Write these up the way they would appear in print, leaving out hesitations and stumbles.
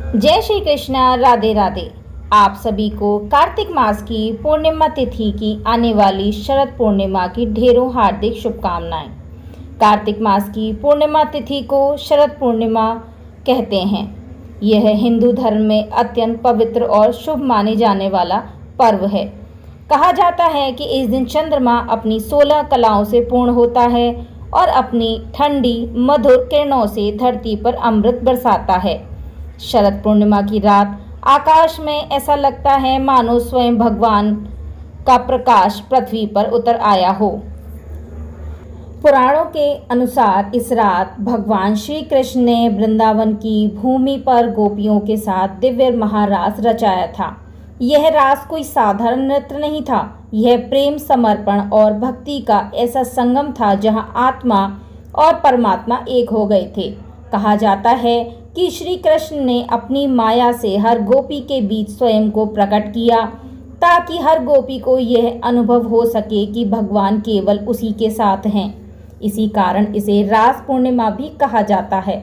जय श्री कृष्णा, राधे राधे। आप सभी को कार्तिक मास की पूर्णिमा तिथि की आने वाली शरद पूर्णिमा की ढेरों हार्दिक शुभकामनाएं। कार्तिक मास की पूर्णिमा तिथि को शरद पूर्णिमा कहते हैं। यह हिंदू धर्म में अत्यंत पवित्र और शुभ माने जाने वाला पर्व है। कहा जाता है कि इस दिन चंद्रमा अपनी 16 कलाओं से पूर्ण होता है और अपनी ठंडी मधुर किरणों से धरती पर अमृत बरसाता है। शरद पूर्णिमा की रात आकाश में ऐसा लगता है मानो स्वयं भगवान का प्रकाश पृथ्वी पर उतर आया हो। पुराणों के अनुसार इस रात भगवान श्री कृष्ण ने वृंदावन की भूमि पर गोपियों के साथ दिव्य महारास रचाया था। यह रास कोई साधारण नृत्य नहीं था, यह प्रेम, समर्पण और भक्ति का ऐसा संगम था जहां आत्मा और परमात्मा एक हो गए थे। कहा जाता है कि श्री कृष्ण ने अपनी माया से हर गोपी के बीच स्वयं को प्रकट किया ताकि हर गोपी को यह अनुभव हो सके कि भगवान केवल उसी के साथ हैं। इसी कारण इसे रास पूर्णिमा भी कहा जाता है।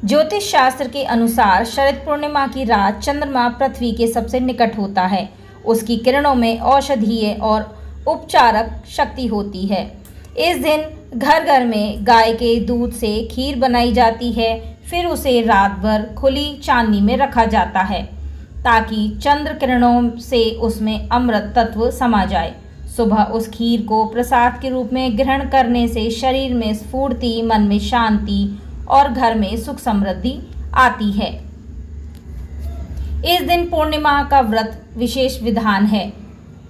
ज्योतिष शास्त्र के अनुसार शरद पूर्णिमा की रात चंद्रमा पृथ्वी के सबसे निकट होता है। उसकी किरणों में औषधीय और उपचारक शक्ति होती है। इस दिन घर घर में गाय के दूध से खीर बनाई जाती है, फिर उसे रात भर खुली चांदी में रखा जाता है ताकि चंद्र किरणों से उसमें अमृत तत्व समा जाए। सुबह उस खीर को प्रसाद के रूप में ग्रहण करने से शरीर में स्फूर्ति, मन में शांति और घर में सुख समृद्धि आती है। इस दिन पूर्णिमा का व्रत विशेष विधान है।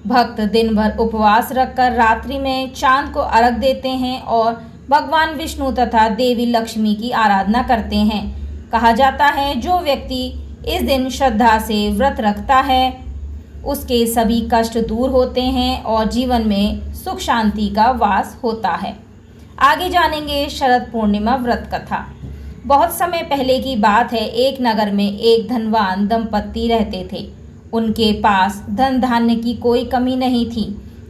भक्त दिन भर उपवास रखकर रात्रि में चांद को अर्घ देते हैं और भगवान विष्णु तथा देवी लक्ष्मी की आराधना करते हैं। कहा जाता है जो व्यक्ति इस दिन श्रद्धा से व्रत रखता है उसके सभी कष्ट दूर होते हैं और जीवन में सुख शांति का वास होता है। आगे जानेंगे शरद पूर्णिमा व्रत कथा। बहुत समय पहले की बात है, एक नगर में एक धनवान दंपत्ति रहते थे। उनके पास धन धान्य की कोई कमी नहीं थी,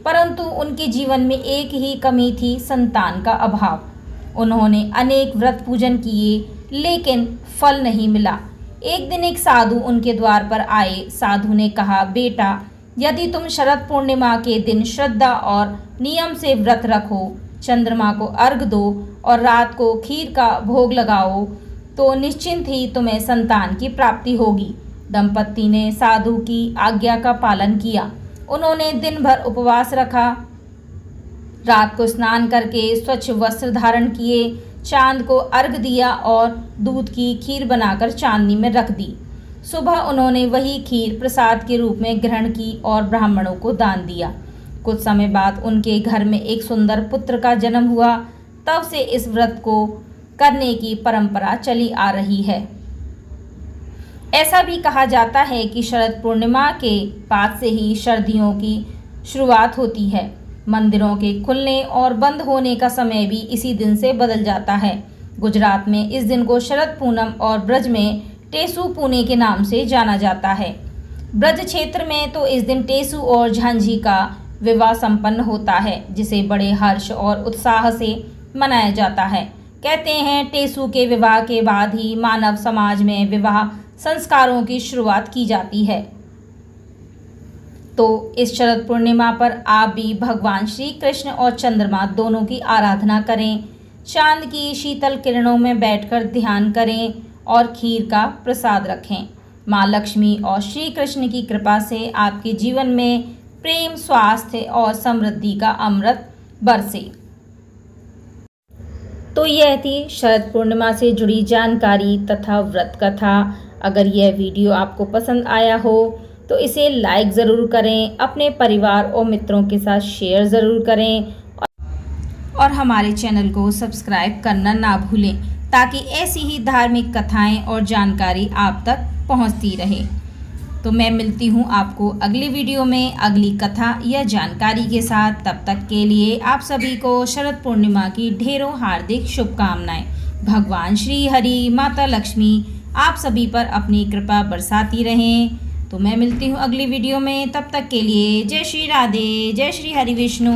परंतु उनके जीवन में एक ही कमी थी, संतान का अभाव। उन्होंने अनेक व्रत पूजन किए लेकिन फल नहीं मिला। एक दिन एक साधु उनके द्वार पर आए। साधु ने कहा, बेटा, यदि तुम शरद पूर्णिमा के दिन श्रद्धा और नियम से व्रत रखो, चंद्रमा को अर्घ दो और रात को खीर का भोग लगाओ तो निश्चिंत ही तुम्हें संतान की प्राप्ति होगी। दंपत्ति ने साधु की आज्ञा का पालन किया। उन्होंने दिन भर उपवास रखा, रात को स्नान करके स्वच्छ वस्त्र धारण किए, चांद को अर्घ दिया और दूध की खीर बनाकर चांदनी में रख दी। सुबह उन्होंने वही खीर प्रसाद के रूप में ग्रहण की और ब्राह्मणों को दान दिया। कुछ समय बाद उनके घर में एक सुंदर पुत्र का जन्म हुआ। तब से इस व्रत को करने की परंपरा चली आ रही है। ऐसा भी कहा जाता है कि शरद पूर्णिमा के बाद से ही सर्दियों की शुरुआत होती है। मंदिरों के खुलने और बंद होने का समय भी इसी दिन से बदल जाता है। गुजरात में इस दिन को शरद पूनम और ब्रज में टेसु पूने के नाम से जाना जाता है। ब्रज क्षेत्र में तो इस दिन टेसु और झांझी का विवाह संपन्न होता है, जिसे बड़े हर्ष और उत्साह से मनाया जाता है। कहते हैं टेसु के विवाह के बाद ही मानव समाज में विवाह संस्कारों की शुरुआत की जाती है। तो इस शरद पूर्णिमा पर आप भी भगवान श्री कृष्ण और चंद्रमा दोनों की आराधना करें। चांद की शीतल किरणों में बैठकर ध्यान करें और खीर का प्रसाद रखें। माँ लक्ष्मी और श्री कृष्ण की कृपा से आपके जीवन में प्रेम, स्वास्थ्य और समृद्धि का अमृत बरसे। तो यह थी शरद पूर्णिमा से जुड़ी जानकारी तथा व्रत कथा। अगर यह वीडियो आपको पसंद आया हो तो इसे लाइक ज़रूर करें, अपने परिवार और मित्रों के साथ शेयर ज़रूर करें और हमारे चैनल को सब्सक्राइब करना ना भूलें ताकि ऐसी ही धार्मिक कथाएं और जानकारी आप तक पहुंचती रहे। तो मैं मिलती हूं आपको अगली वीडियो में अगली कथा या जानकारी के साथ। तब तक के लिए आप सभी को शरद पूर्णिमा की ढेरों हार्दिक शुभकामनाएं। भगवान श्री हरि, माता लक्ष्मी आप सभी पर अपनी कृपा बरसाती रहें। तो मैं मिलती हूँ अगली वीडियो में। तब तक के लिए जय श्री राधे, जय श्री हरि विष्णु।